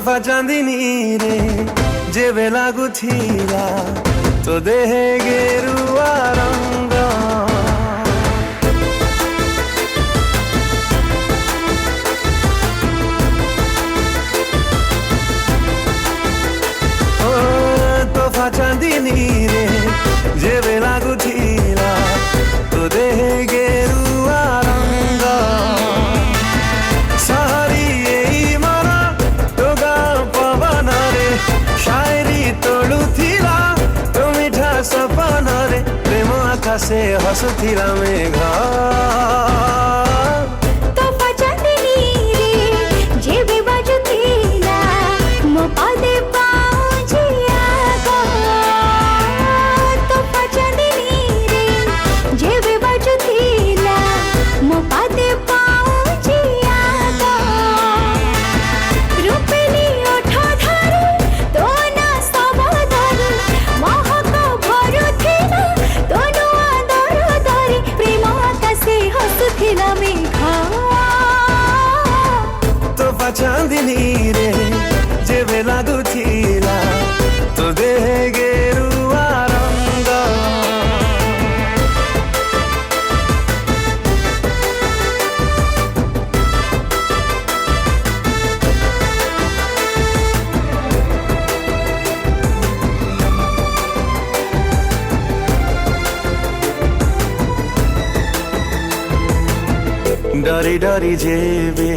ତୋଫା ଚାନ୍ଦିନୀରେ ଯେବେ ଲାଗୁଥିଲା ତୋ ଦେହେ ଗେରୁଆ ରଙ୍ଗ तोफा चांदनीरे जेबे लागुथिला तो देहे गेरुआ रंग सहरी एई मन तो गाँव पवन रे शायरी तोड़ुथिला तो मिठा सपन रे प्रेम आकाशे हसुथिला मेघ तोफा चांदनीरे जेबे बाजुथिला मो पादे चांदनी रे जेबे लागुथिला तो देहे गेरुआ रंग डरी डरी जेबे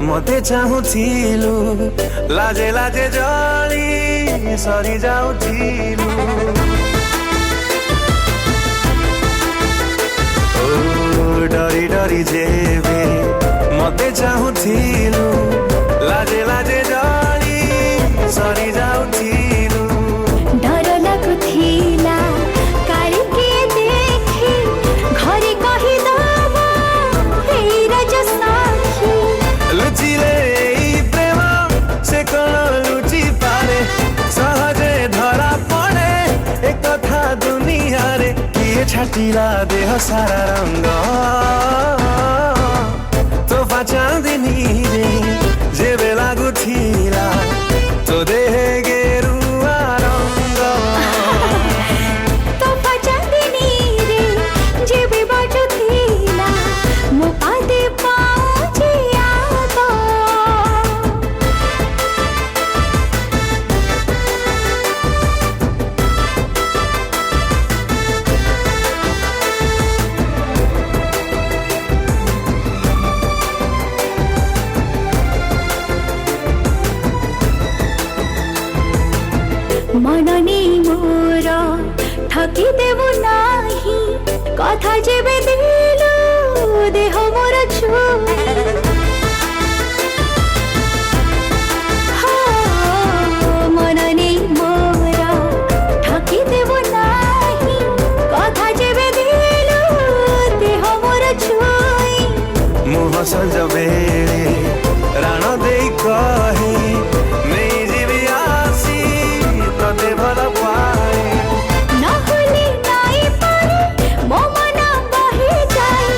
मते चाहुथिलु लाजे लाजे जली सरी जाउथिलु ओ डरी डरी जेबे मते चाहुथिलु लाजे लाजे जली सरी जाउथिलु डर लागुथिला काली के देखि घरे कहि दबा हे राज साखी लुचिले प्रेम से कौन लुचि पारे सहजे धरा पड़े एक कथा दुनिया रे किए छाटिला देह सारा रंग तोफा चांदनी रे जेबे लागुथिला तो देहे गेरुआ रंग तोफा चांदनी रे जेबे बाजुथिला मो पादे मननी मोर ठकी देबु नाही कथा जेबे दिलु देह मोर छुई मननी मोर ठकी देबु नाही कथा जेबे दिलु देह मोर छुई मुह संज बेले राण देई कहे नहीं जीवी आसी तोते भल पाए नहुली नाई पारे मो मना बही जाए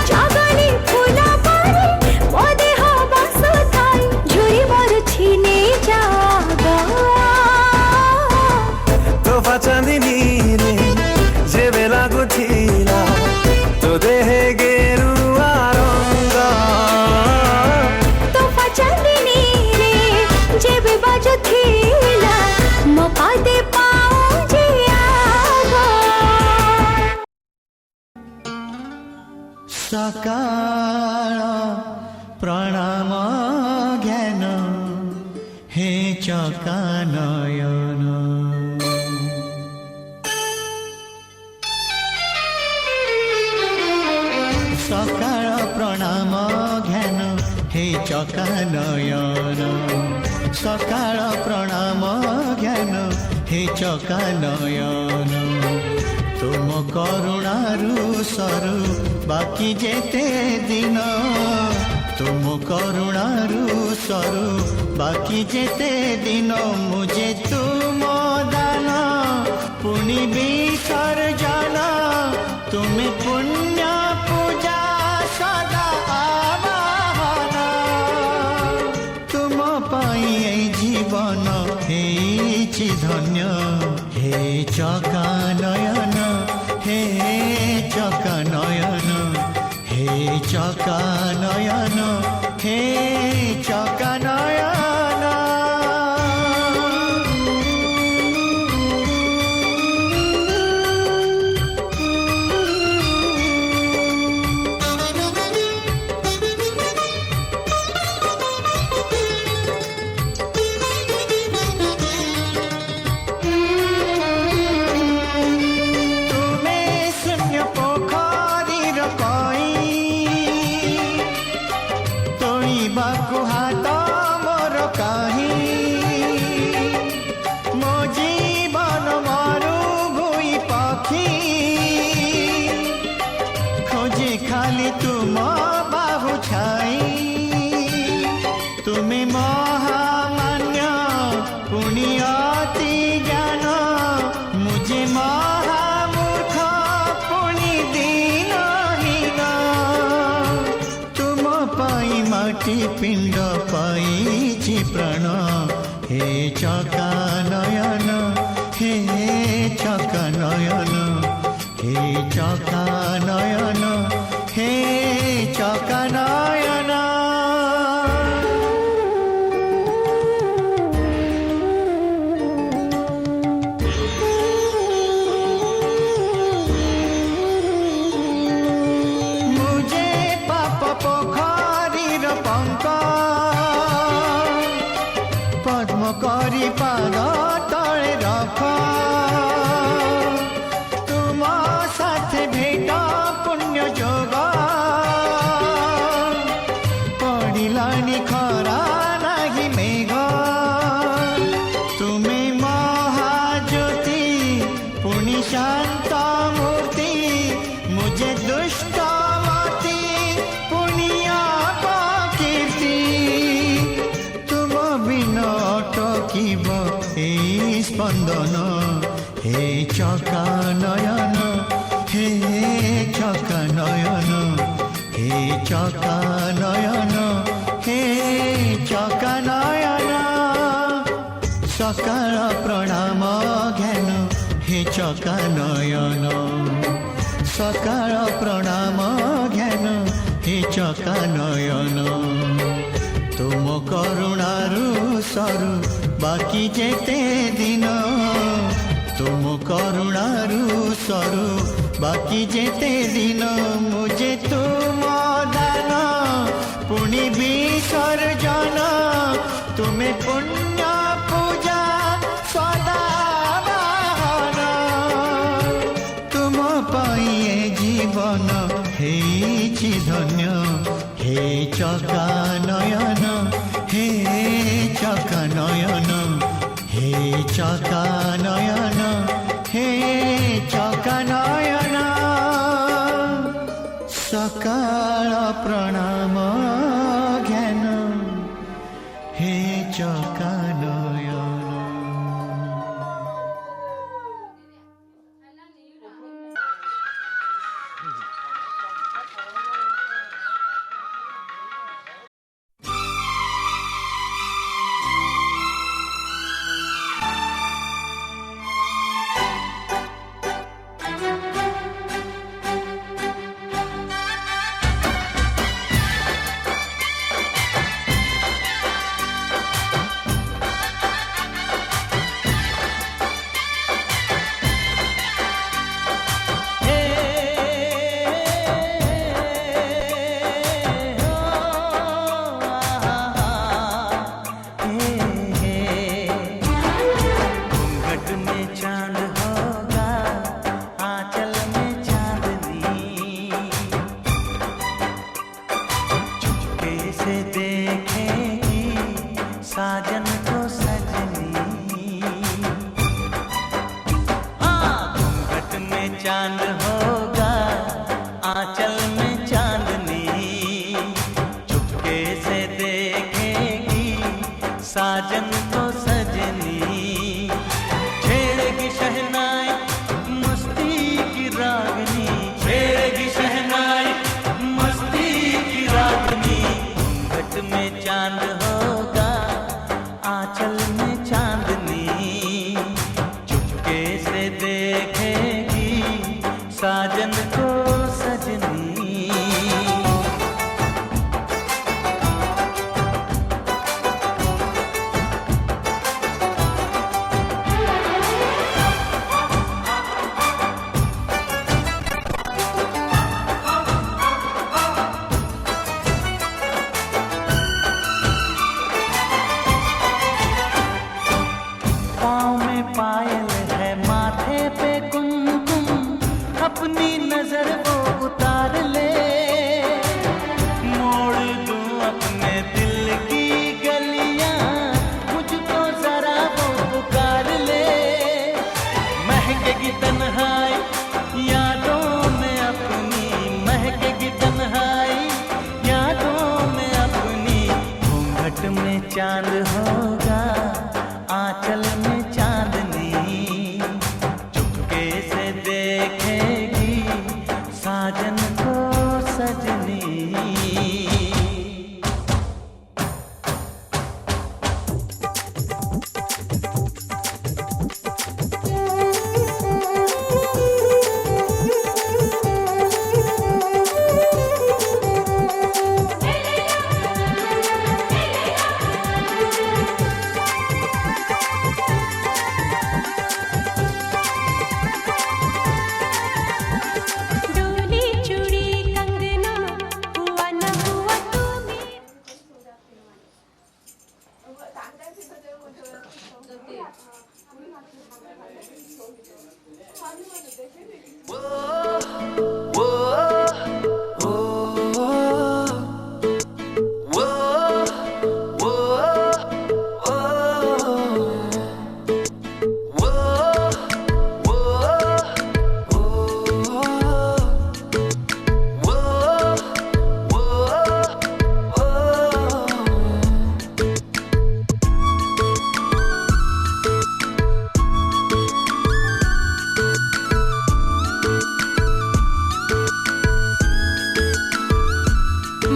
जागली फूला पारे मो देह बासु थाई झुरी मोर छीने जागा तोफा चांदनी रे जेबे लागुथिला तो देहे गेरुआ रंग तोफा चांदनी रे जेबे बाजुथिला मो पादे सकाळ प्रणाम ज्ञान हे चकानयन सकाळ प्रणाम ज्ञान हे चकानयन सकाळ प्रणाम ज्ञान हे चकानयन तुम करुणारू सरू बाकी जेते दिन तुम करुणारू सरू बाकी जेते दिन मुझे तुम दान पुनि विसर्जन तुम्हें पुण्य पूजा सदा आवाहन तुम पाई ହେଇଛି ଧନ୍ୟ ହେ ଚକା ନୟନ ହେ ଚକା ନୟନ ହେ ଚକା ନୟନ ହେ ଚକା ନୟନ खाली तुम बाहु छाई तुम्हें महामान्य पुण्य अति ज्ञान मुझे महामूर्ख पुण्य दीनहीन तुम पाई माटी पिंड पाई प्राण हे चका नयन हे चका नयन हे चका नयन हे चका नयन मुझे पाप पोखरीर पंक पद्म करी पाद तले रख तुम साथे भेट पुण्य जोग पड़िलानी खरा नाही मेघ तुमे महाज्योति पुण्य शांत मूर्ति मुझे दुष्ट मति पुण्य कीर्ति तुम बिन अटकिब ए स्पंदन हे चका नयन हे चका नयन हे चका नयन हे चका नयन सकाळ प्रणाम ज्ञान हे चका नयन सकाळ प्रणाम ज्ञान हे चका नयन तुम करुणारु सरु बाकी जेते दिन तुम करुणारु सरु बाकी जेते दिन मुझे तुम दान पुण्य विसर्जन तुम्हें पुण्य पूजा सदा बाहन तुम पाइए जीवन हेछि धन्य हे चका नयन हे चका नयन हे चका नयन हे चका नयन सकाळ प्रणाम ज्ञान हे चका नयन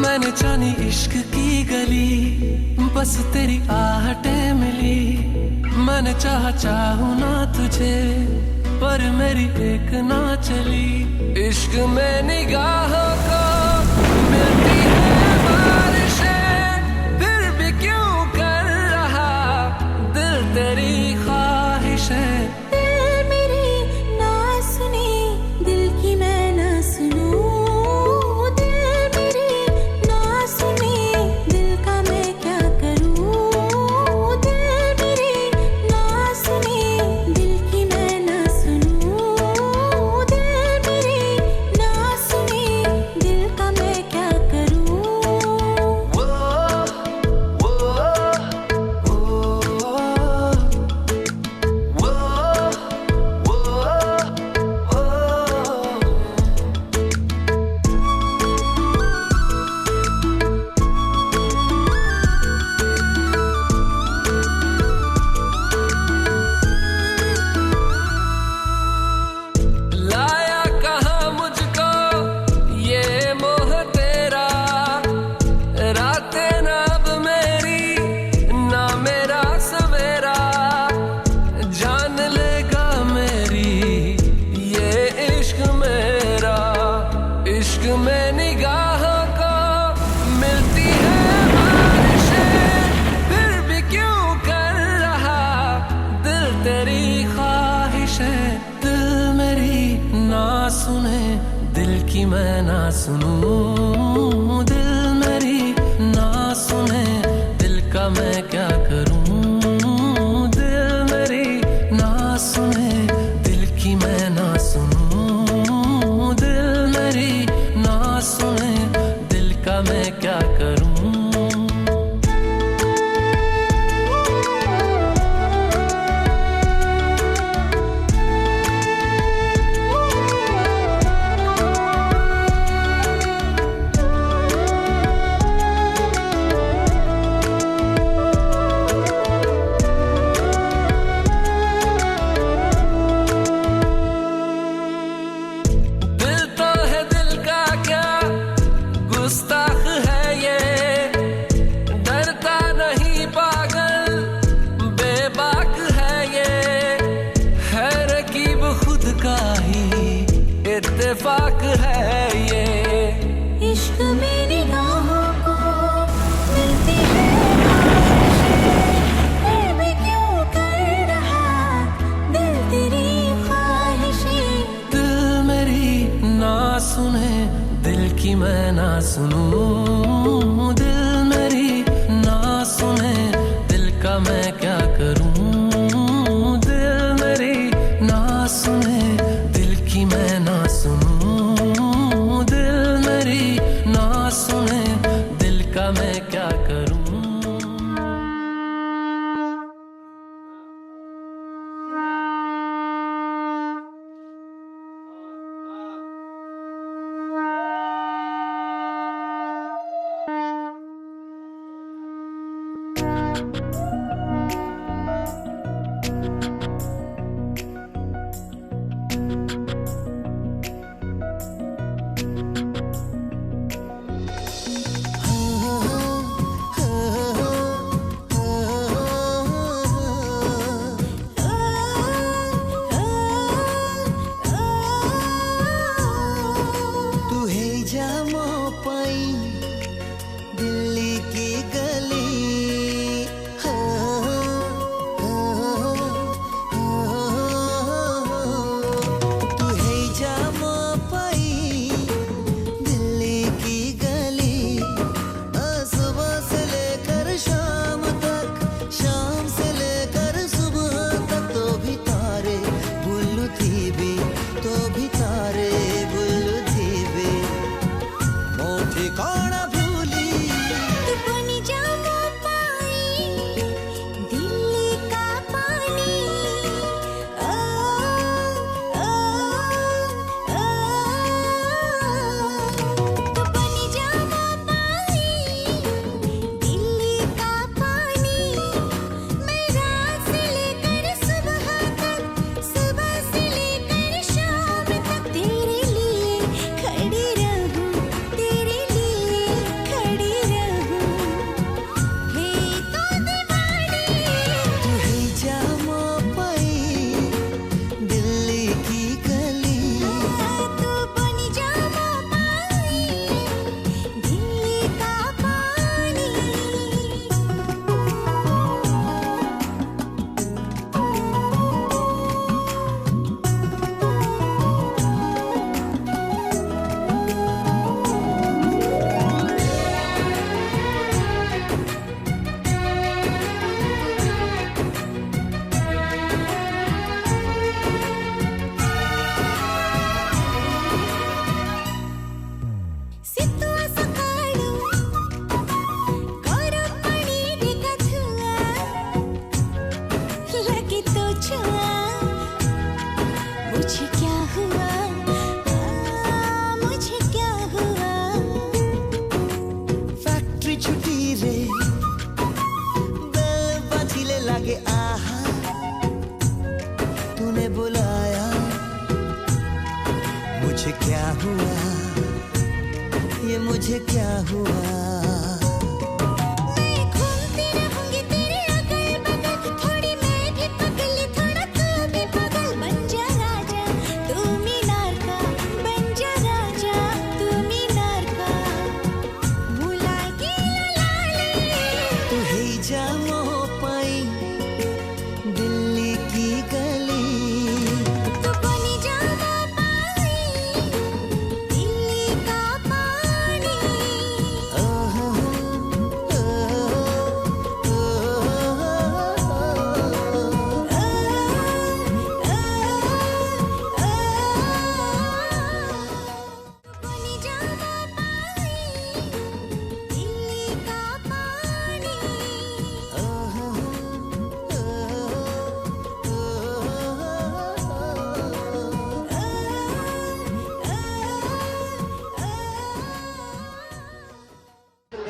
मैंने जानी इश्क की गली, बस तेरी आहटें मिली। मैंने चाहूँ ना तुझे, पर मेरी एक ना चली। इश्क में निगाहों को मिलती है बारिशें, फिर भी क्यों कर रहा दिल तेरी ख्वाहिशें। दिल मेरी ना सुनी, दिल की मैं ना सुनूं। मैं ना सुनूं, दिल मेरी ना सुने, दिल का मैं क्या करूं। दिल मेरी ना सुने, दिल की मैं ना सुनूं। दिल मेरी ना सुने, दिल का मैं क्या करूं। इत्तेफाक है ये, इश्क में निगाहों को मिलती है ख्वाहिशें, फिर भी क्यों कर रहा दिल तेरी ख्वाहिशें। दिल मेरी ना सुने, दिल की मैं ना सुनूं। दिल मेरी ना सुने, दिल का मैं क्या करूं। दिल मेरी ना सुने, दिल की मैं ना सुनूं। दिल मेरी ना सुने, दिल का मैं क्या करूं। मुझे क्या हुआ, मुझे क्या हुआ। फैक्ट्री छुट्टी रे बेल बजिले लागे आहा, तूने बुलाया मुझे क्या हुआ, ये मुझे क्या हुआ। मैं घूमती रहूंगी तेरे अगल बगल, थोड़ी मैं भी पगली थोड़ा तू भी पगल। बन जा राजा तू मीनार का, बन जा राजा तू मीनार का। बुलाएगी ललाले तू ही जा मोह पाई दिल्ली की गली, तू बनी जा पानी दिल्ली का पानी। ओह, बनी जा पानी दिल्ली का पानी।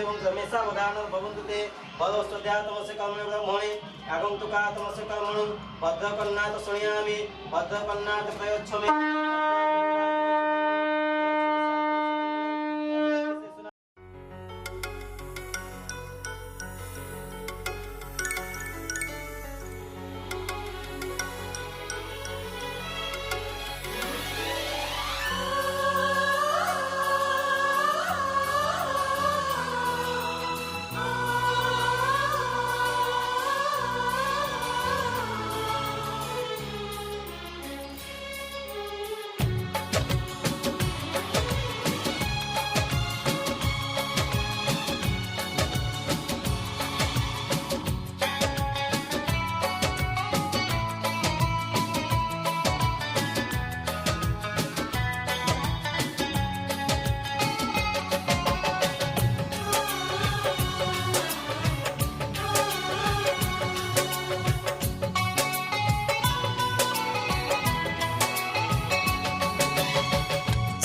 এবং জমেসা বগান ভবন্তুতে বদস্তদ্যা তমসে কর্মণি ব্রহ্মণি আগন্তুকা তমসে কর্মণি বদ্ধকন্নাত শুনিয়ামি বদ্ধকন্নাত প্রয়োচ্ছমে।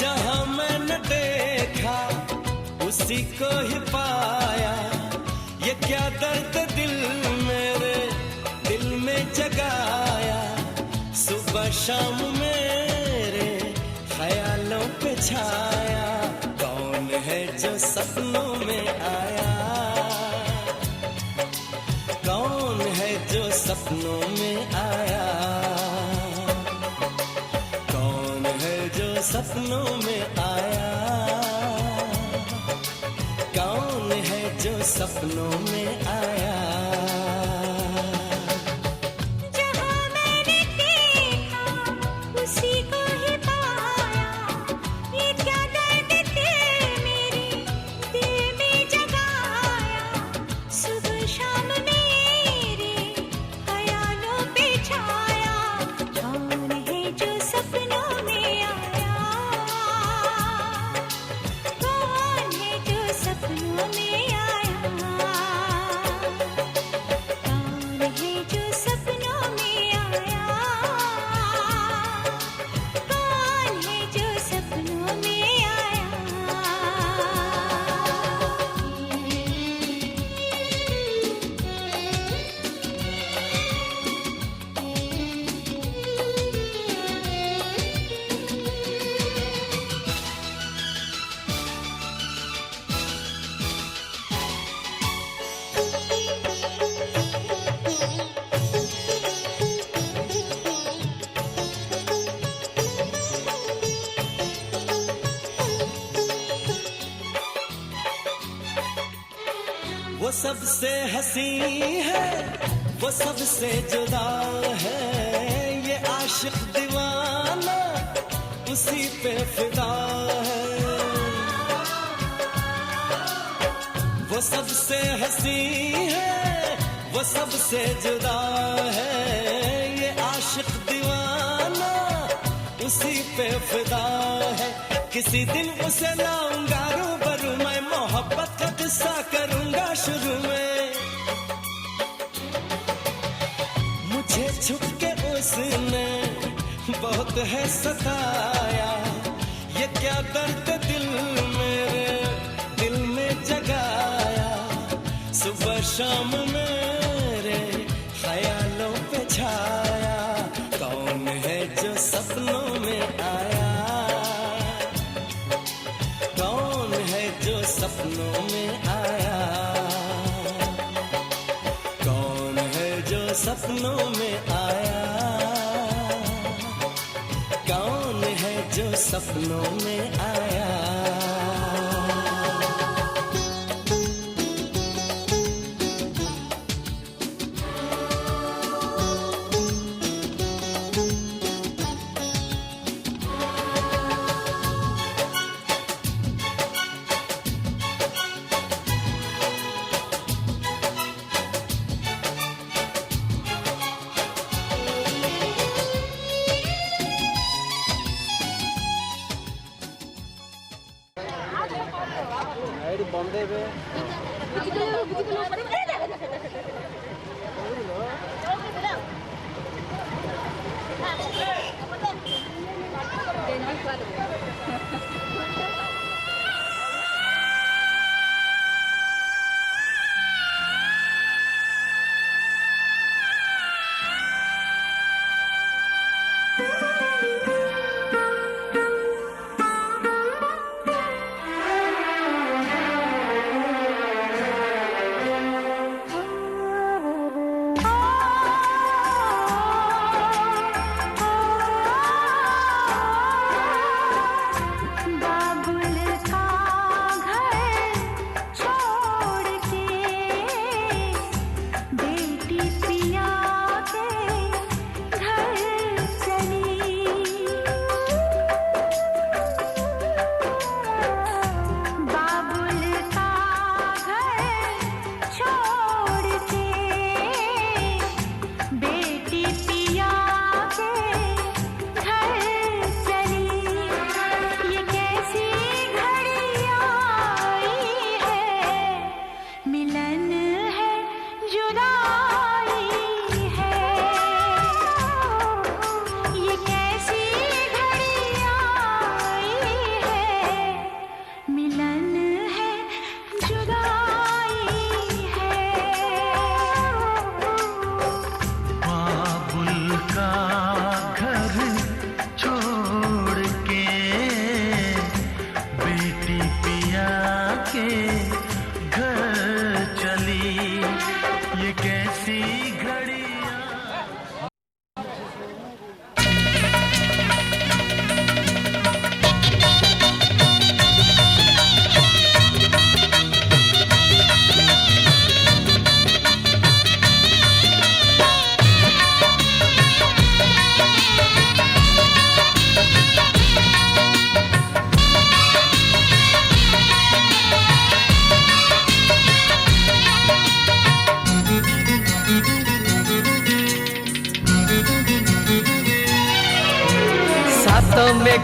जहां मैंने देखा उसी को ही पाया, ये क्या दर्द दिल मेरे दिल में जगाया। सुबह शाम मेरे ख्यालों पे छाया, कौन है जो सपनों में आया, कौन है जो सपनों में आया, कौन है जो सपनों में आया, कौन है जो सपनों में आया। जहां मैंने देखा उसी को ही पाया, ये क्या दर्द थे मेरे दिल में जगाया। सुबह शाम मेरे ख्यालों पे छाया, कौन है जो सपनों में आया, कौन है जो सपनों में आया, कौन है जो सपनों में आया, कौन है जो सपनों में आया। वो सबसे हंसी है, वो सबसे जुदा है, ये आशिक दीवाना उसी पे फिदा है। वो सबसे हंसी है, वो सबसे जुदा है, ये आशिक दीवाना उसी पे फिदा है। किसी दिन उसे लाऊंगा रूबरू, मैं मोहब्बत का किस्सा करूंगा शुरू में। मुझे छुप के उसने बहुत है सताया, ये क्या दर्द दिल मेरे दिल में जगाया। सुबह शाम मेरे ख्यालों पे छाया, कौन है जो सपनों में आया, कौन है जो सपनों में आया, कौन है जो सपनों में आया, कौन है जो सपनों में आया।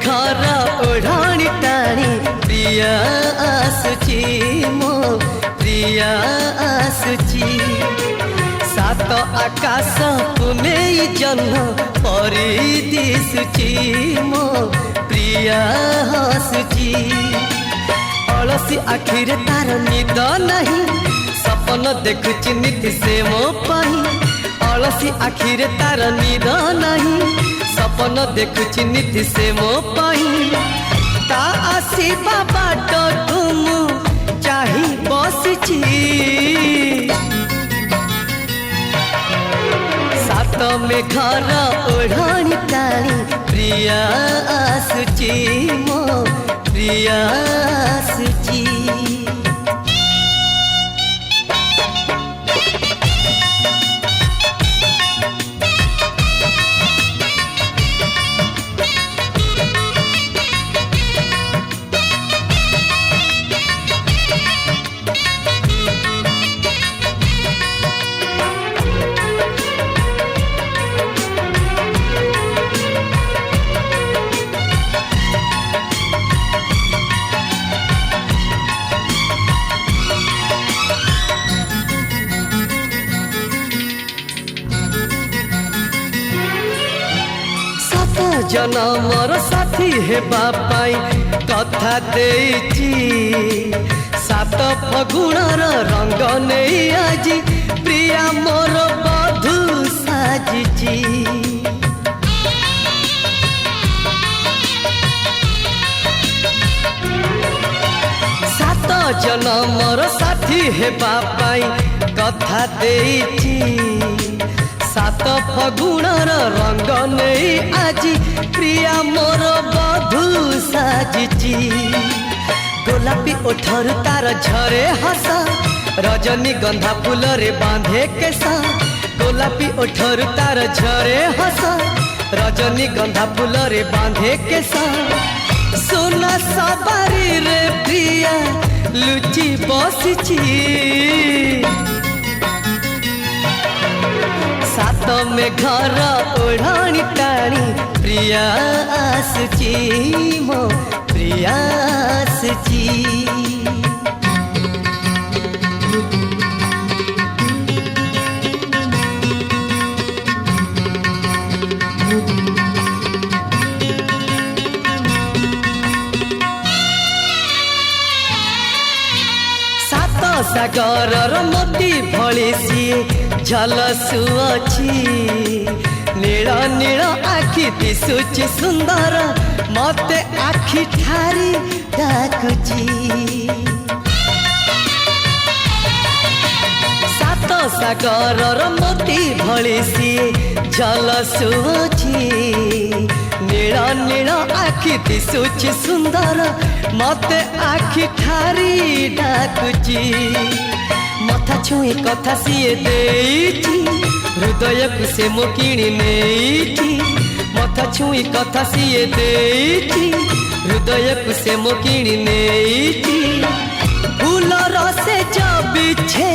घर ओढ़ाणी टाणी प्रिया आसुची मो प्रिया आसुची सात आकाश पुने जन्म परी दिसुची मो प्रिया हसुची अलसी आखिरे तार निद नहीं सपन देखुची नीति से मो पाही अलसी आखिरे तार निद नहीं सपन देखुची नीति से मो पाही ता आसीबा बाट तुम चाही बसची सात में घर ओढ़ाणी टाणी प्रिया आसुची मो प्रिया आसुची जनमर साथी हेबा पाई कथा देइची सात फगुणर रंग नहीं आजी प्रिया मोर बधू साजिची सात जनमर साथी हेबा पाई कथा देइची सात फगुणर रंग नहीं आजी प्रिया मोर बधू साजिची गोलापी ओठर तार झरे हस रजनी गंधा फूल रे बांधे केसा गोलापी ओठर तार झरे हस रजनी गंधा फूल रे बांधे केसा सोना सवारी रे प्रिया लुची बसिची सात में घर ओढ़ाणी टाणी प्रिया आसुची मो प्रिया आसुची सात सागर मोती भଳି सिए झलसुअछि नील नील आखि दिशुछि सुंदर मते आखि ठारी डाकुछि सात सागर मोती भଳି सिए झलसुअछि नील नील आखि दिशुछि सुंदर मते आखि ठारी डाकुछि मथा छुई कथा सीए देइठी हृदय को से मो किणी नेइठी मथा छुई कथा सीए देइठी हृदय को से मो किणी नेइठी फूल रसे जब बिछे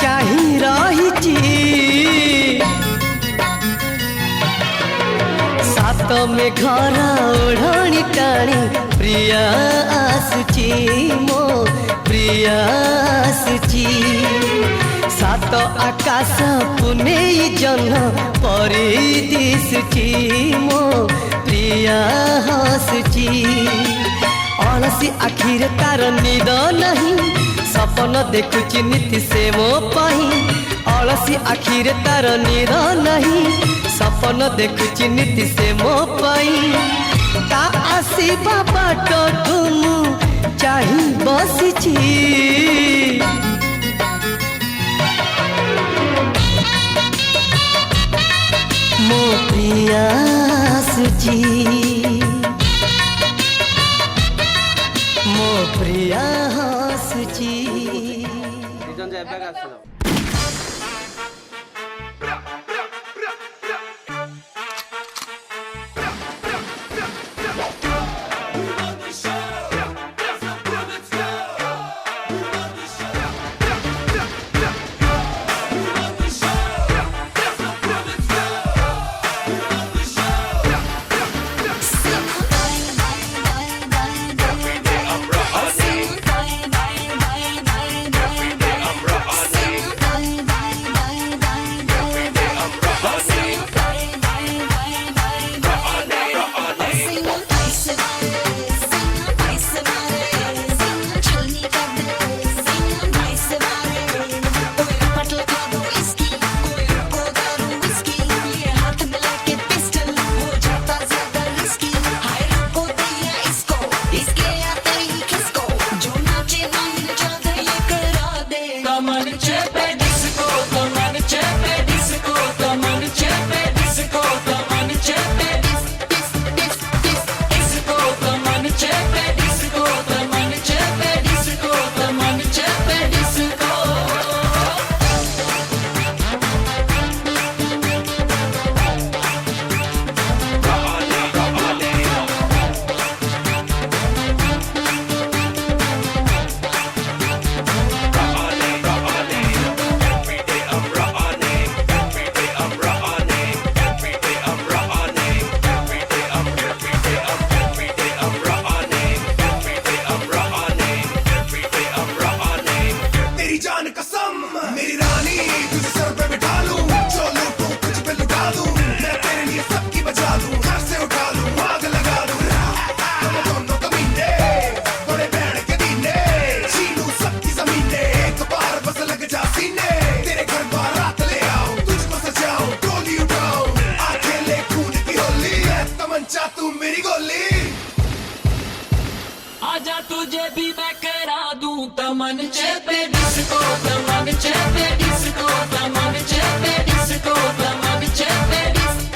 चाही रहिची सात में घर ओढ़ाणी टाणी प्रिया आसुची मो प्रिया आसुची सात आकाश पुने जन परी दिशुची मो प्रिया हसुची अलसी आखिर तार निद नहीं सपन देखुची नीति से मो पाही अलसी आखिर तार निद नहीं सपन देखुची नीति से मो पाई ता आसीबा बाट तुम चाही बसिची मो प्रिया आसुची मो प्रिया हसुची तमंचे पे डिस्को तमंचे पे डिस्को तमंचे पे डिस्को तमंचे पे डिस्को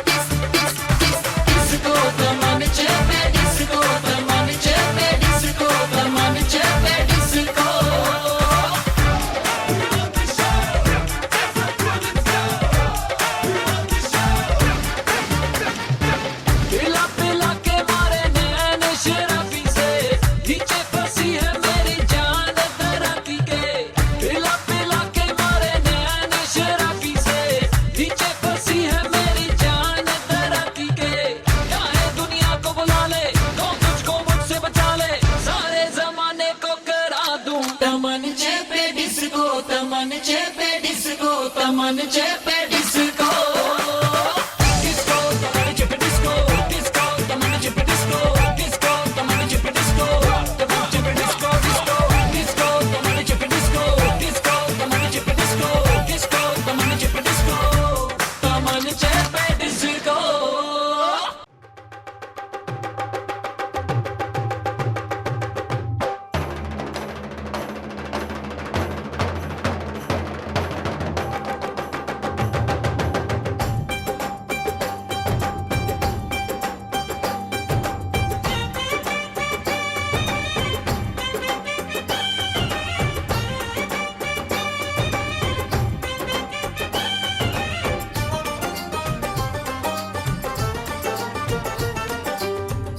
तमंचे पे डिस्को तमंचे पे डिस्को तमंचे पे डिस्को पिला पिला के मारे नैन शराबी से नीचे फंसी है मेरी जान तराकी के पिला पिला के मारे नैन शराबी से नीचे फंसी है मेरी जान तराकी के चाहे दुनिया को बुला ले तो तुझको मुझसे बचा ले सारे जमाने को करा दूं तमंचे पे डिस्को तमंचे पे डिस्को तमंचे पे डिस्को डिस्को तमंचे पे डिस्को डिस्को तमंचे पे डिस्को डिस्को तमंचे पे डिस्को तमंचे पे डिस्को डिस्को डिस्को तमंचे पे डिस्को डिस्को तमंचे पे डिस्को डिस्को तमंचे पे डिस्को तमंचे पे डिस्को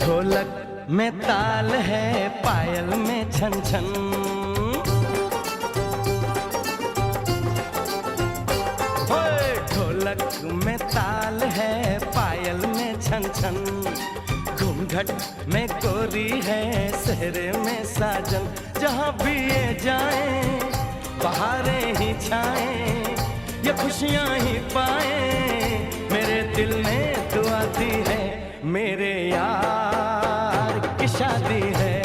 ढोलक में ताल है पायल में छन छन होए ढोलक में ताल है पायल में छन छन घूंघट में गोरी है सहरे में साजन जहाँ भी ये जाए बहारें ही छाएं ये खुशियाँ ही पाए मेरे दिल में दुआ दी है मेरे यार की शादी है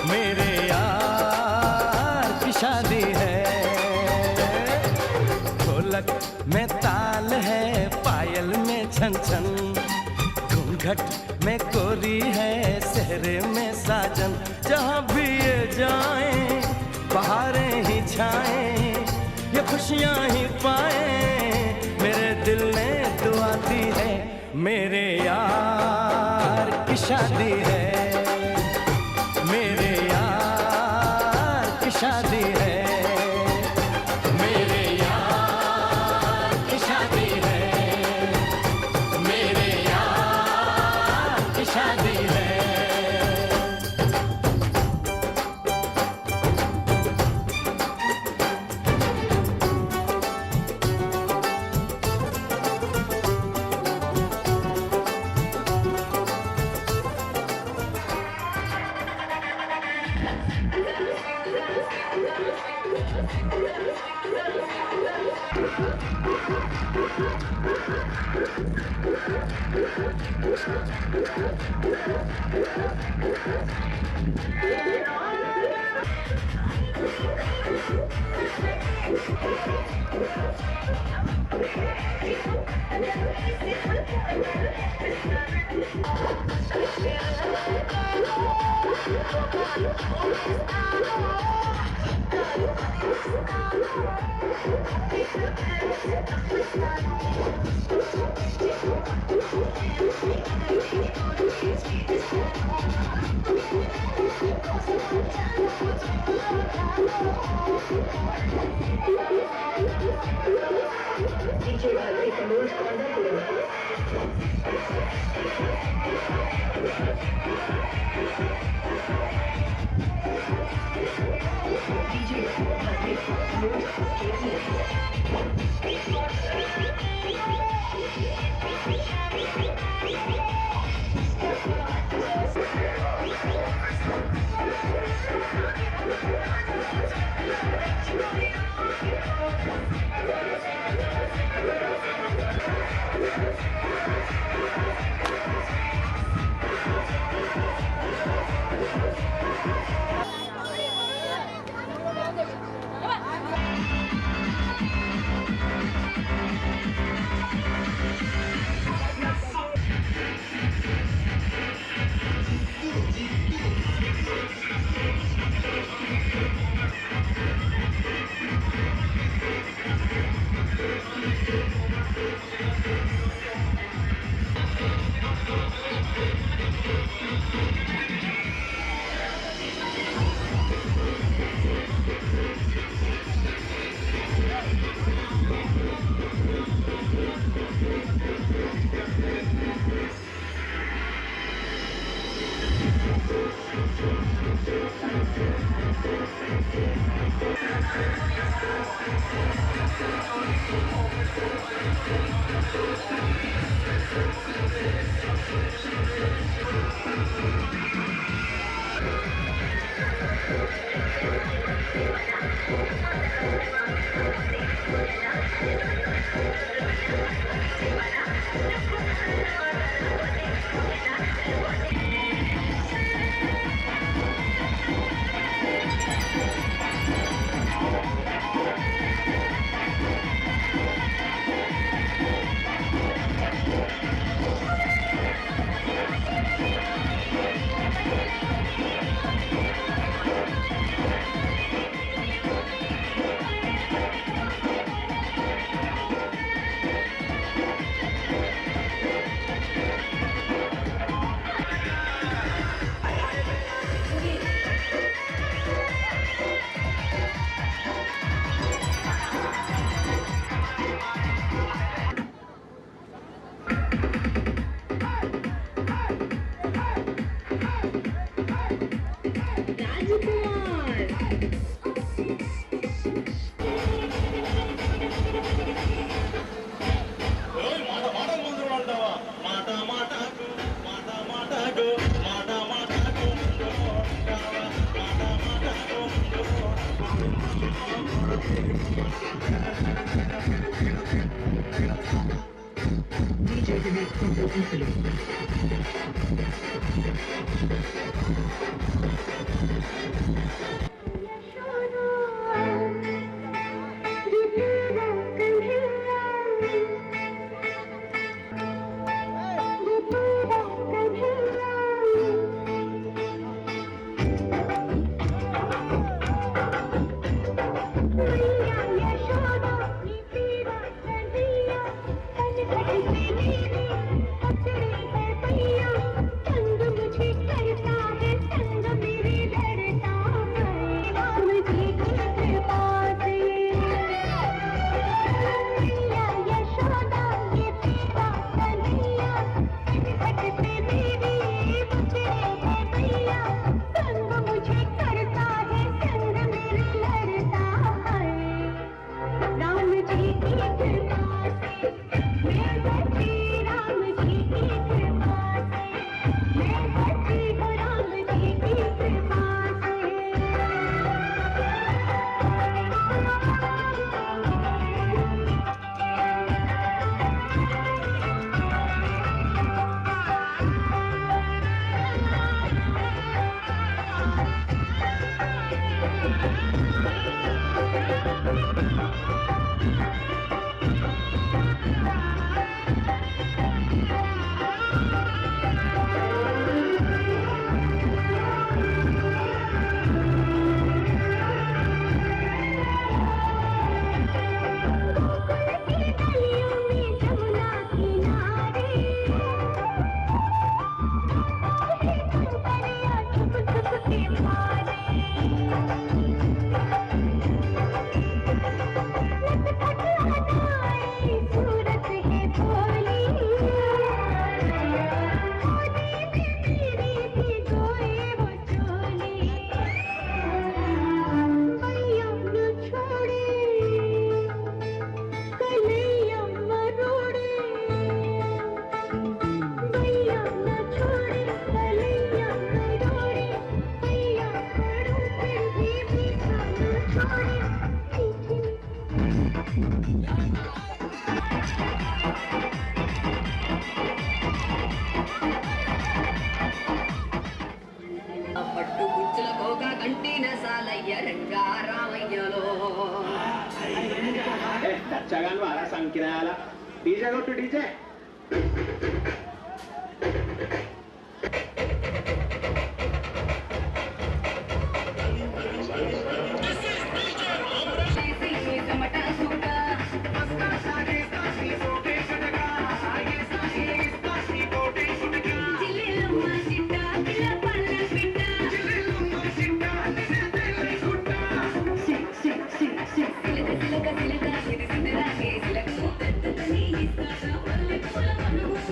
मेरे यार की शादी है ढोलक में ताल है पायल में छन छन घूंघट में कोरी है सहरे में साजन जहाँ भी ये जाए बहारें ही छाएं ये खुशियाँ ही पाए मेरे दिल ने दुआ दी है मेरे यार की शादी है मेरे यार की शादी है मेरे यार की शादी है मेरे यार की शादी है Cagan malah sangkira lah. DJ go to DJ. Silakan, silakan, silakan, silakan, silakan, silakan, silakan, silakan, silakan, silakan,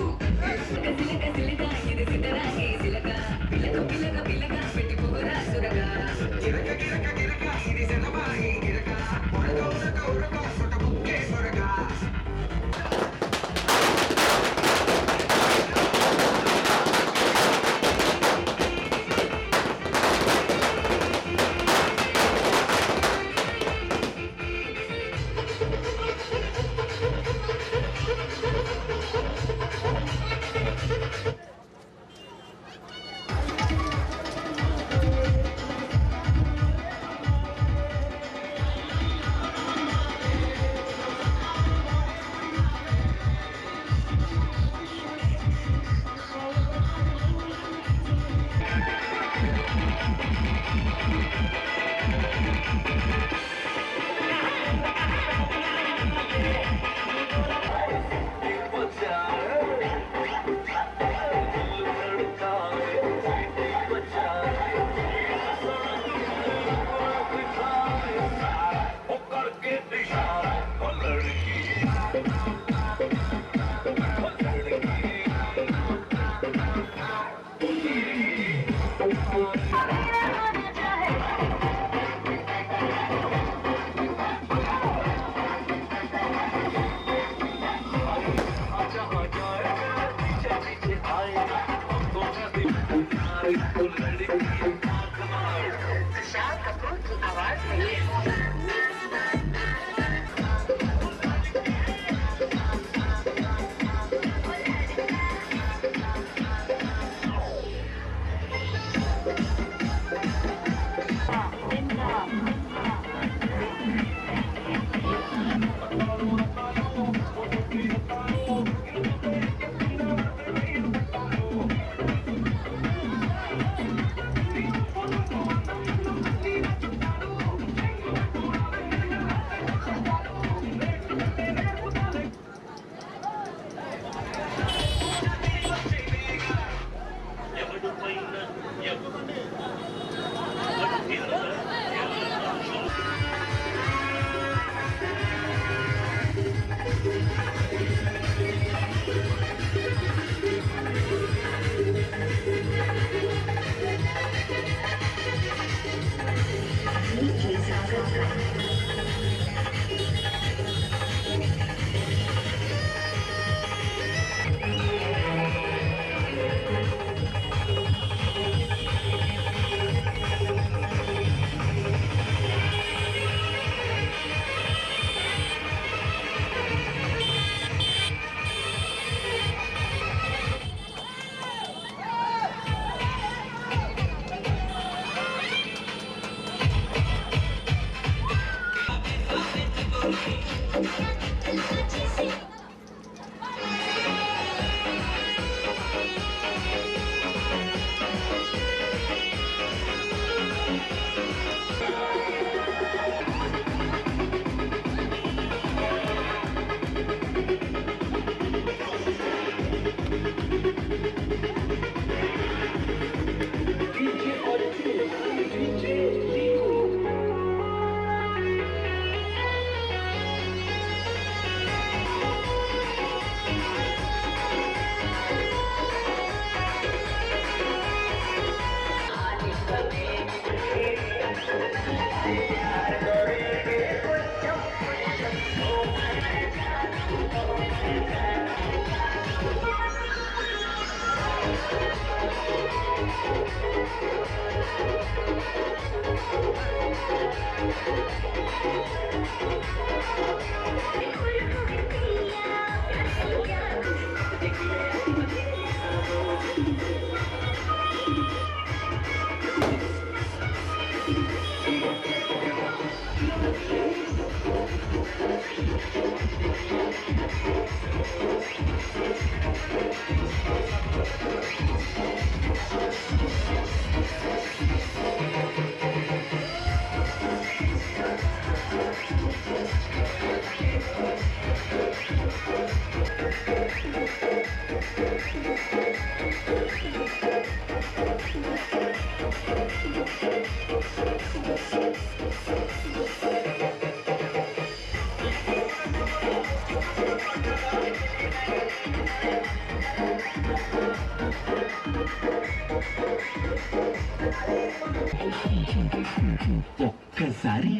ఒక్కసారి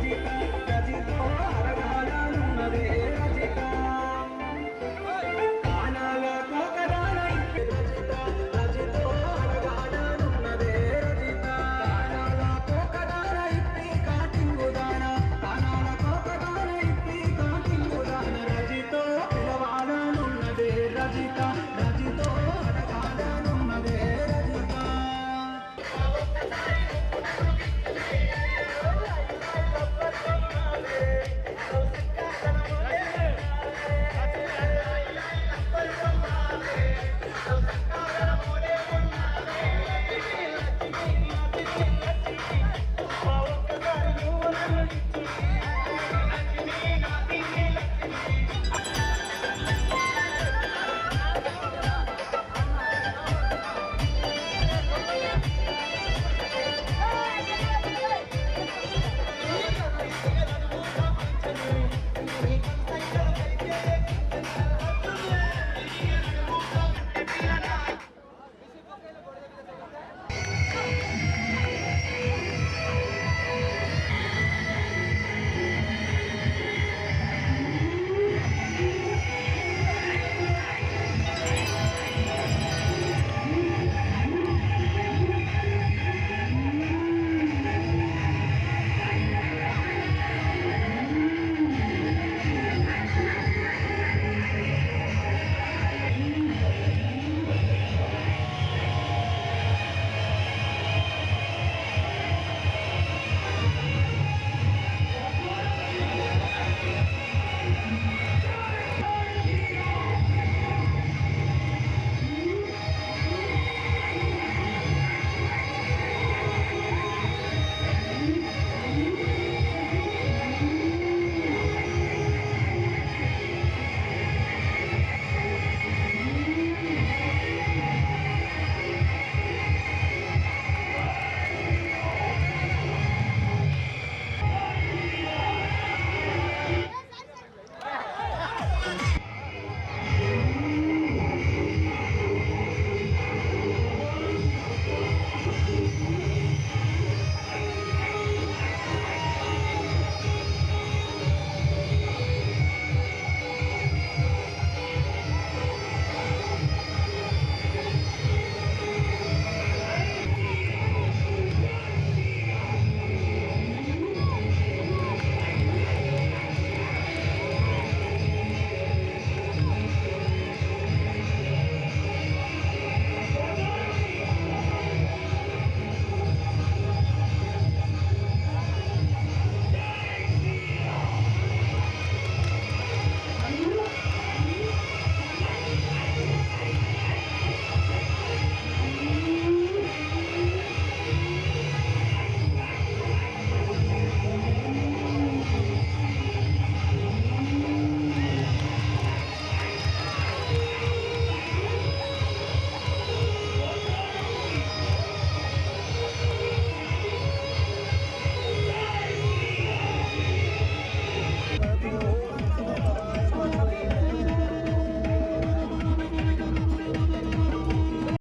जीता